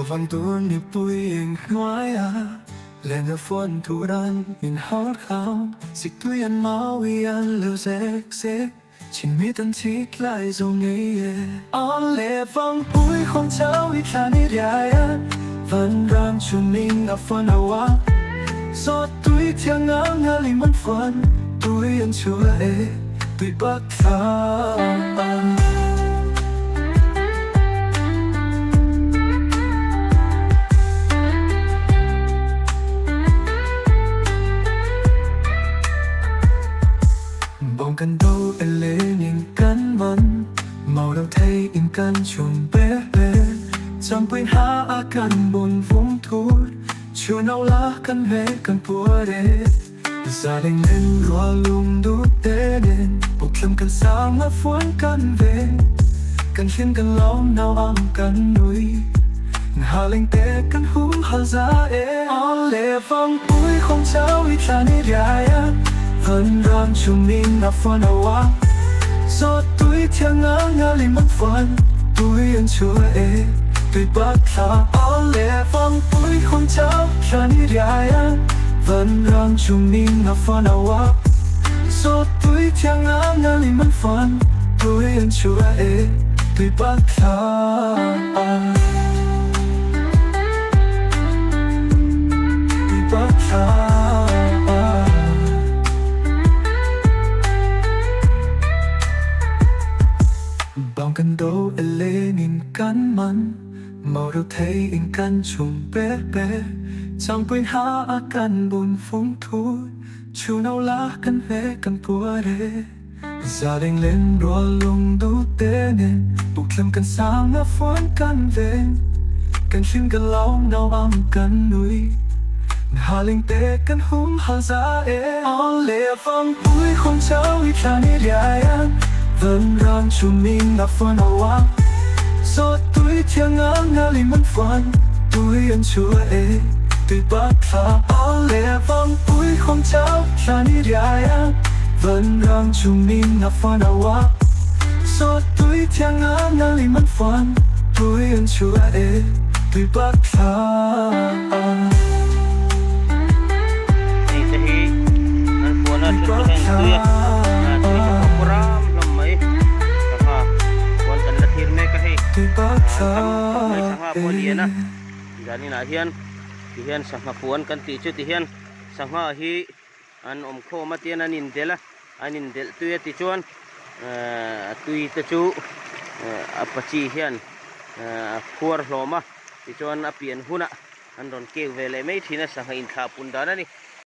vang tuôn như bụi hình ngoái lên ở phun thủ đan nhìn hót khao dịch tuy ăn máu y ăn lưu dễ chỉ mi tân thiết lại dù nghĩ on lệ vang bụi không cháu ít là nít dài vẫn rang chuồn mình ở phun hậu gió tuy thiêng ngỡ lì mất phun tuy ăn chúa tuy bất thang bóng căn đâu em lê nhìn cắn mắn màu đâu thấy in căn chuồng bé bé chẳng quên há căn buồn vung thút chiều nào lá căn huế căn bùa đê gia đình nên loa lung đút tế nên buộc lâm căn sáng mà phun căn về căn khiến căn lóng nào âm căn núi hà linh tế căn húm hà giá lệ vang bụi không cháu ít là nít dài vẫn rang chung mình na phun hậu gió tuy thiêng ngỡ lì mất phun tuy ăn chúa tuy bất thà lệ vang bụi không cháu là nít dài vẫn rang chung mình na phun hậu gió tuy thiêng ngỡ lì mất phun tuy ăn chúa tuy bất thà tuy bất thà bao căn đâu em lê nhìn cắn mắn màu đâu thấy in căn chuồng bé bé chẳng quên há căn buồn phung thú chiều nào lá căn huế căn bùa đê gia đình lên đua lung đu tế nên buộc lâm căn sáng ngã phun căn về căn phim căn lóng nào âm căn núi hà linh tế căn húm hà giá lệ vang bụi không cháu ít là nít dài vẫn rang chung mình na phun hậu gió tuy thiêng ngỡ lì mất phun tuy ăn chúa tuy bất thà lệ vang bụi không cháu là nít dài vẫn rang chung mình na phun hậu gió tuy thiêng ngỡ lì mất phun tuy ăn chúa tuy bất thà tuy bất thà jadi na hian sangha puan kan ti chu ti hian sangha hi an om kho ma tian anin del tuya ti chuan tui te chu apachi hian khuar hloma ti chuan a pian huna an ron ke vele mai thina sangha in tha pun dana ni